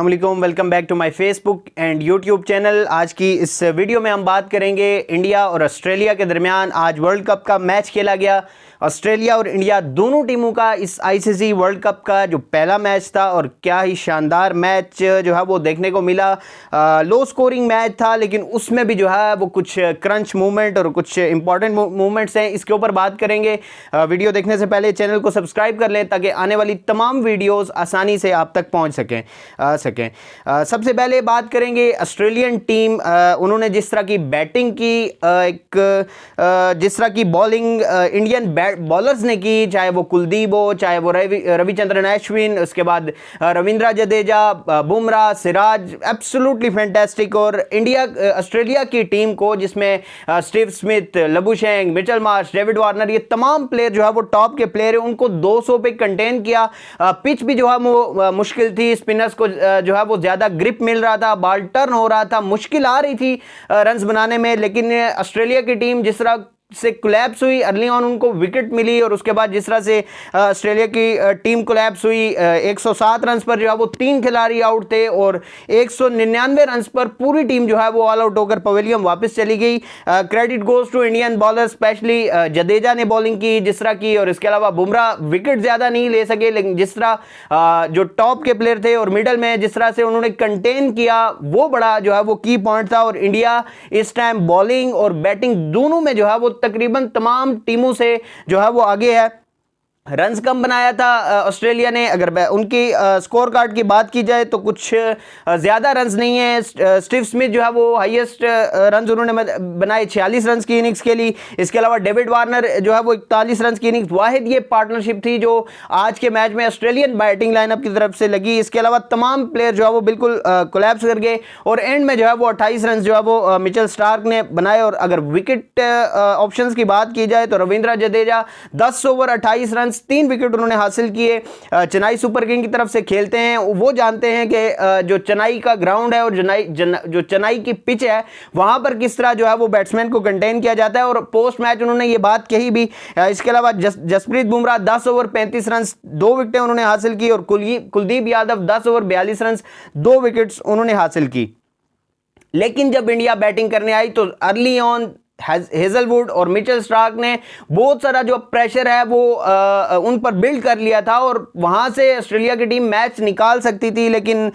अस्सलाम वालेकुम, welcome back to my Facebook and YouTube channel. आज की इस वीडियो में हम बात करेंगे इंडिया और ऑस्ट्रेलिया के दरमियान आज वर्ल्ड कप का मैच खेला गया। ऑस्ट्रेलिया और इंडिया दोनों टीमों का इस आईसीसी वर्ल्ड कप का जो पहला मैच था और क्या ही शानदार मैच जो है वो देखने को मिला। लो स्कोरिंग मैच था, लेकिन उसमें भी जो है वो कुछ क्रंच मूवमेंट और कुछ इंपॉर्टेंट मूवमेंट्स हैं, इसके ऊपर बात करेंगे। वीडियो देखने से पहले चैनल को सब्सक्राइब कर लें ताकि आने वाली तमाम वीडियोज़ आसानी से आप तक पहुँच सकें। सबसे पहले बात करेंगे ऑस्ट्रेलियन टीम। उन्होंने जिस तरह की बैटिंग की, जिस तरह की बॉलिंग इंडियन बॉलर्स ने की, चाहे वो कुलदीप हो, चाहे वो रविचंद्रन अश्विन, उसके बाद रविंद्र जडेजा, बुमराह, सिराज, एब्सोल्युटली फैंटास्टिक। और ऑस्ट्रेलिया की टीम को जिसमें Steve Smith, Labuschagne, Mitchell Marsh, David Warner, ये तमाम प्लेयर जो है वो टॉप के प्लेयर हैं, उनको 200 पे कंटेन किया। पिच भी जो है वो मुश्किल थी, स्पिनर्स को जो है वो ज़्यादा ग्रिप मिल रहा था, बॉल टर्न हो रहा था, मुश्किल आ रही थी रन्स बनाने में। लेकिन ऑस्ट्रेलिया की टीम जिस तरह से कोलैप्स हुई, अर्ली ऑन उनको विकेट मिली, और उसके बाद जिस तरह से ऑस्ट्रेलिया की टीम कोलैप्स हुई, 107 रन्स पर जो है वो 3 खिलाड़ी आउट थे और 199 रन्स पर पूरी टीम जो है वो ऑल आउट होकर पवेलियन वापस चली गई। Credit goes to Indian bowler, specially Jadeja ने बॉलिंग की जिस तरह की, और इसके अलावा बुमराह विकेट ज़्यादा नहीं ले सके, लेकिन जिस तरह जो टॉप के प्लेयर थे और मिडल में जिस तरह से उन्होंने कंटेन किया, वो बड़ा जो है वो की पॉइंट था। और इंडिया इस टाइम बॉलिंग और बैटिंग दोनों में जो है वो तकरीबन तमाम टीमों से जो है वो आगे है। रन्स कम बनाया था ऑस्ट्रेलिया ने। अगर उनकी स्कोर कार्ड की बात की जाए तो कुछ ज़्यादा रन्स नहीं है। स्टीव स्मिथ जो है वो हाईएस्ट रन्स उन्होंने बनाए, 46 रन्स की इनिंग्स के लिए। इसके अलावा डेविड वार्नर जो है वो 41 रन्स की इनिंग्स, वाहिद ये पार्टनरशिप थी जो आज के मैच में ऑस्ट्रेलियन बैटिंग लाइनअप की तरफ से लगी। इसके अलावा तमाम प्लेयर जो है वो बिल्कुल कोलैप्स कर गए और एंड में जो है वो 28 रन्स जो है वो मिचेल स्टार्क ने बनाए। और अगर विकेट ऑप्शंस की बात की जाए तो Ravindra Jadeja 10 over 28 run, 3 wicket उन्होंने हासिल किए। चेन्नई सुपर किंग की तरफ से खेलते हैं, वो जानते हैं कि जो चेन्नई का ग्राउंड है और जो चेन्नई की पिच है वहां पर किस तरह जो है वो बैट्समैन को कंटेन किया जाता है, और पोस्ट मैच उन्होंने ये बात कही भी। इसके अलावा जसप्रीत बुमराह 10 ओवर 35 रन, 2 विकेटें उन्होंने हासिल की, और Kuldeep Yadav 10 over 42 run, 2 wickets उन्होंने हासिल की। लेकिन जब इंडिया बैटिंग करने आई तो अर्ली ऑन हेजलवुड और मिचेल स्टार्क ने बहुत सारा जो प्रेशर है वो उन पर बिल्ड कर लिया था, और वहां से ऑस्ट्रेलिया की टीम मैच निकाल सकती थी। लेकिन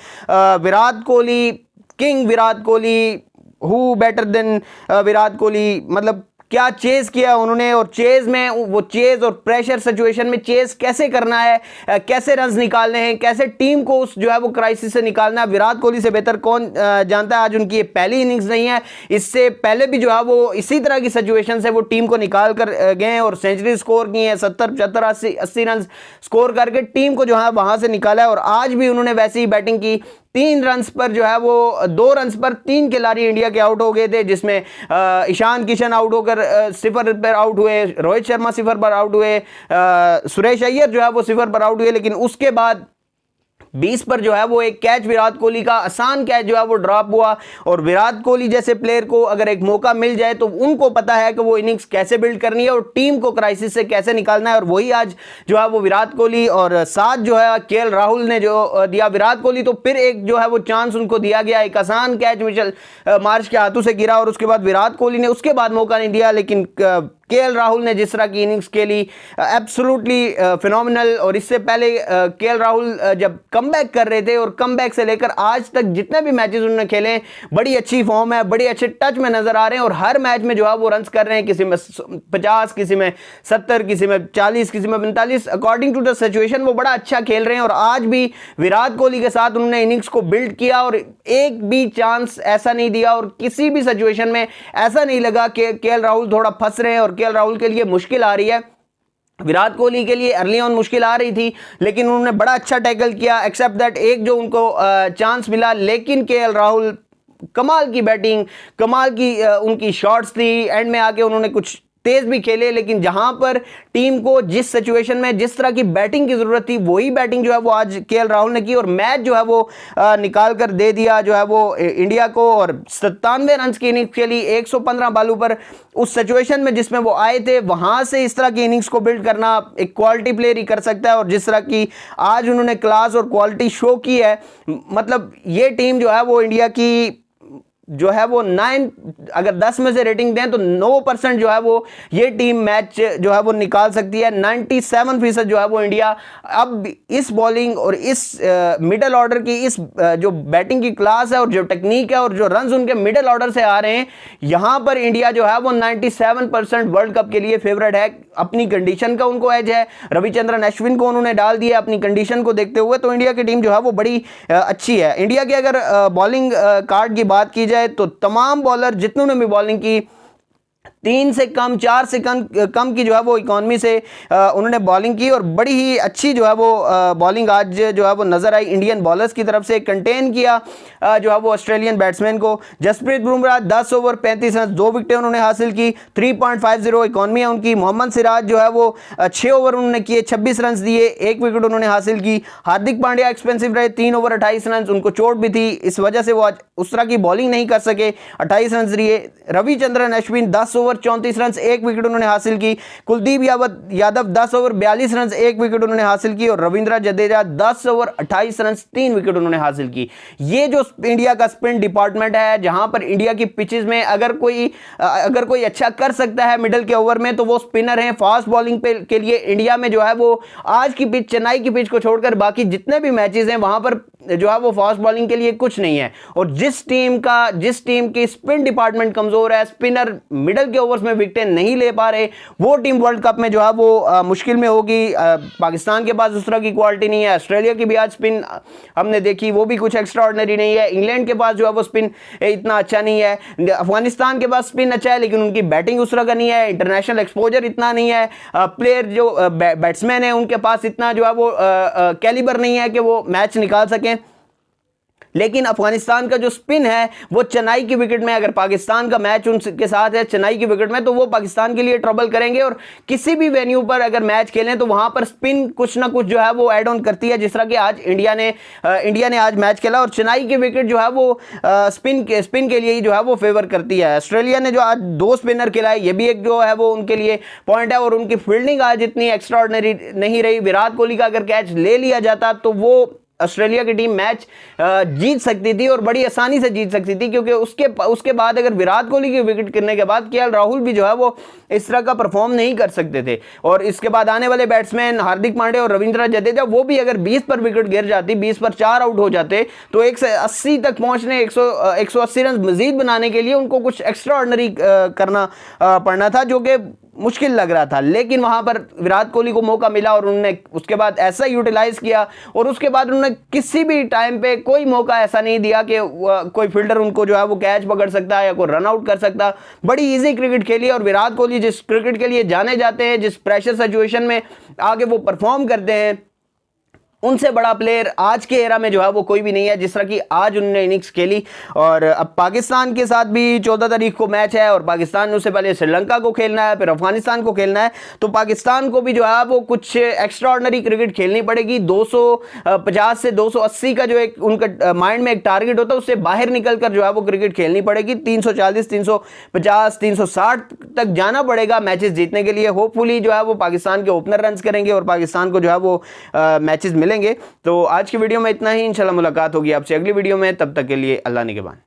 Virat Kohli, king Virat Kohli, who better than Virat Kohli, मतलब क्या चेज किया उन्होंने। और चेज में वो चेज और प्रेशर सिचुएशन में चेज कैसे करना है, कैसे रन्स निकालने हैं, कैसे टीम को उस जो है वो क्राइसिस से निकालना है, विराट कोहली से बेहतर कौन जानता है। आज उनकी ये पहली इनिंग्स नहीं है, इससे पहले भी जो है वो इसी तरह की सिचुएशन से वो टीम को निकाल कर गए और सेंचुरी स्कोर की है, 70, 75, 80 रन स्कोर करके टीम को जो है वहां से निकाला है। और आज भी उन्होंने वैसी ही बैटिंग की। 3 रन्स पर जो है वो 2 रन्स पर 3 खिलाड़ी इंडिया के आउट हो गए थे, जिसमें ईशान किशन आउट होकर 0 पर आउट हुए, रोहित शर्मा 0 पर आउट हुए, सुरेश अय्यर जो है वो 0 पर आउट हुए। लेकिन उसके बाद 20 पर जो है वो एक कैच विराट कोहली का, आसान कैच जो है वो ड्रॉप हुआ। और विराट कोहली जैसे प्लेयर को अगर एक मौका मिल जाए तो उनको पता है कि वो इनिंग्स कैसे बिल्ड करनी है और टीम को क्राइसिस से कैसे निकालना है, और वही आज जो है वो विराट कोहली और साथ जो है केएल राहुल ने जो दिया। विराट कोहली तो फिर एक जो है वो चांस उनको दिया गया, एक आसान कैच मिचेल मार्श के हाथों से गिरा, और उसके बाद विराट कोहली ने उसके बाद मौका नहीं दिया। लेकिन केएल राहुल ने जिस तरह की इनिंग्स खेली, एब्सोल्युटली फिनोमिनल। और इससे पहले केएल राहुल जब कमबैक कर रहे थे, और कमबैक से लेकर आज तक जितने भी मैचेस उन्होंने खेले, बड़ी अच्छी फॉर्म है, बड़े अच्छे टच में नजर आ रहे हैं, और हर मैच में जो है वो रन्स कर रहे हैं, किसी में 50, किसी में 70, किसी में 40, किसी में 45, अकॉर्डिंग टू द सिचुएशन वो बड़ा अच्छा खेल रहे हैं। और आज भी विराट कोहली के साथ उन्होंने इनिंग्स को बिल्ड किया और एक भी चांस ऐसा नहीं दिया, और किसी भी सिचुएशन में ऐसा नहीं लगा कि केएल राहुल थोड़ा फंस रहे हैं और केएल राहुल के लिए मुश्किल आ रही है। विराट कोहली के लिए अर्ली ऑन मुश्किल आ रही थी, लेकिन उन्होंने बड़ा अच्छा टैकल किया, एक्सेप्ट दैट एक जो उनको चांस मिला। लेकिन केएल राहुल कमाल की बैटिंग, कमाल की उनकी शॉट्स थी, एंड में आके उन्होंने कुछ तेज भी खेले, लेकिन जहां पर टीम को जिस सिचुएशन में जिस तरह की बैटिंग की जरूरत थी वही बैटिंग जो है वो आज केएल राहुल ने की और मैच जो है वो निकाल कर दे दिया जो है वो इंडिया को। और 97 रन की इनिंग्स खेली 115 बालों पर, उस सिचुएशन में जिसमें वो आए थे वहां से इस तरह की इनिंग्स को बिल्ड करना एक क्वालिटी प्लेयर ही कर सकता है। और जिस तरह की आज उन्होंने क्लास और क्वालिटी शो की है, मतलब ये टीम जो है वो इंडिया की जो है वो 9, अगर 10 में से रेटिंग दें तो 9% जो है वो ये टीम मैच जो है वो निकाल सकती है। 97% जो है वो इंडिया अब इस बॉलिंग और इस मिडल ऑर्डर की इस जो बैटिंग की क्लास है और जो टेक्निक है और जो रन्स उनके मिडल ऑर्डर से आ रहे हैं, यहां पर इंडिया जो है वो 97% वर्ल्ड कप के लिए फेवरेट है। अपनी कंडीशन का उनको एज है, रविचंद्रन अश्विन को उन्होंने डाल दिया अपनी कंडीशन को देखते हुए, तो इंडिया की टीम जो है वो बड़ी अच्छी है। इंडिया की अगर बॉलिंग कार्ड की बात की जाए तो तमाम बॉलर जितनों ने भी बॉलिंग की 3 से कम 4 से कम की जो है वो इकॉनमी से उन्होंने बॉलिंग की और बड़ी ही अच्छी जो है वो बॉलिंग आज जो है वो नजर आई इंडियन बॉलर्स की तरफ से। कंटेन किया जो है वो ऑस्ट्रेलियन बैट्समैन को। जसप्रीत बुमराह 10 ओवर 35 रन 2 विकेटें उन्होंने हासिल की, 3.50 इकॉनमी है उनकी। मोहम्मद सिराज जो है वो 6 ओवर उन्होंने किए 26 रन दिए, 1 विकेट उन्होंने हासिल की। हार्दिक पांड्या एक्सपेंसिव रहे, 3 ओवर 28 रन, उनको चोट भी थी, इस वजह से वो आज उस तरह की बॉलिंग नहीं कर सके, 28 रन दिए। Ravichandran Ashwin 10 over 34 run 1 wicket उन्होंने हासिल की। Kuldeep Yadav 10 over 42 run 1 wicket उन्होंने हासिल की और Ravindra Jadeja 10 over 28 run 3 wicket उन्होंने हासिल की। ये जो इंडिया का स्पिन डिपार्टमेंट है, जहां पर इंडिया की पिचेस में अगर कोई अच्छा कर सकता है मिडल के ओवर में तो वो स्पिनर हैं। फास्ट बॉलिंग के लिए इंडिया में जो है वो आज की पिच, चेन्नई की पिच को छोड़कर बाकी जितने भी मैचेस हैं वहां पर जो है वो फास्ट बॉलिंग के लिए कुछ नहीं है। और जिस टीम की स्पिन डिपार्टमेंट कमजोर है, स्पिनर मिडल के ओवर्स में विकेटें नहीं ले पा रहे, वो टीम वर्ल्ड कप में जो है वो मुश्किल में होगी। पाकिस्तान के पास उस तरह की क्वालिटी नहीं है। ऑस्ट्रेलिया की भी आज स्पिन हमने देखी, वो भी कुछ एक्स्ट्रा ऑर्डिनरी नहीं है। इंग्लैंड के पास जो है वो स्पिन इतना अच्छा नहीं है। अफगानिस्तान के पास स्पिन अच्छा है लेकिन उनकी बैटिंग उस तरह का नहीं है, इंटरनेशनल एक्सपोजर इतना नहीं है। प्लेयर जो बैट्समैन है उनके पास इतना जो है वो कैलिबर नहीं है कि वो मैच निकाल सकें। लेकिन अफगानिस्तान का जो स्पिन है वो चेन्नई की विकेट में, अगर पाकिस्तान का मैच उनके साथ है चेन्नई की विकेट में, तो वो पाकिस्तान के लिए ट्रबल करेंगे। और किसी भी वेन्यू पर अगर मैच खेलें तो वहां पर स्पिन कुछ ना कुछ जो है वो ऐड ऑन करती है, जिस तरह कि आज इंडिया ने आज मैच खेला और चेन्नई की विकेट जो है वो स्पिन के लिए ही जो है वो फेवर करती है। ऑस्ट्रेलिया ने जो आज 2 स्पिनर खिलाए, ये भी एक जो है वो उनके लिए पॉइंट है। और उनकी फील्डिंग आज इतनी एक्स्ट्रा ऑर्डिनरी नहीं रही। विराट कोहली का अगर कैच ले लिया जाता तो वो ऑस्ट्रेलिया की टीम मैच जीत सकती थी और बड़ी आसानी से जीत सकती थी, क्योंकि उसके बाद अगर विराट कोहली की विकेट गिरने के बाद केएल राहुल भी जो है वो इस तरह का परफॉर्म नहीं कर सकते थे। और इसके बाद आने वाले बैट्समैन हार्दिक पांड्या और रविंद्र जडेजा, वो भी अगर 20 पर विकेट गिर जाती, 20 पर 4 आउट हो जाते, तो 180 तक पहुंचने 180 रन मजीद बनाने के लिए उनको कुछ एक्स्ट्रा ऑर्डिनरी करना पड़ना था, जो कि मुश्किल लग रहा था। लेकिन वहां पर विराट कोहली को मौका मिला और उन्होंने उसके बाद ऐसा यूटिलाइज किया और उसके बाद उन्होंने किसी भी टाइम पे कोई मौका ऐसा नहीं दिया कि कोई फील्डर उनको जो है वो कैच पकड़ सकता है या कोई रन आउट कर सकता। बड़ी इजी क्रिकेट खेली और विराट कोहली जिस क्रिकेट के लिए जाने जाते हैं, जिस प्रेशर सिचुएशन में आगे वो परफॉर्म करते हैं, उनसे बड़ा प्लेयर आज के एरा में जो है वो कोई भी नहीं है जिस तरह की आज उन्होंने इनिंग्स खेली। और अब पाकिस्तान के साथ भी 14 तारीख को मैच है और पाकिस्तान उससे पहले श्रीलंका को खेलना है, फिर अफगानिस्तान को खेलना है। तो पाकिस्तान को भी जो है वो कुछ एक्स्ट्रा ऑर्डिनरी क्रिकेट खेलनी पड़ेगी। 250 से 280 का जो एक उनका माइंड में एक टारगेट होता है, उससे बाहर निकल कर जो है वो क्रिकेट खेलनी पड़ेगी। 340, 350, 360 तक जाना पड़ेगा मैचेस जीतने के लिए। होपफुली जो है वो पाकिस्तान के ओपनर रन करेंगे और पाकिस्तान को जो है वो मैचेस मिलेंगे। तो आज की वीडियो में इतना ही। इंशाल्लाह मुलाकात होगी आपसे अगली वीडियो में, तब तक के लिए अल्लाह निगहबान।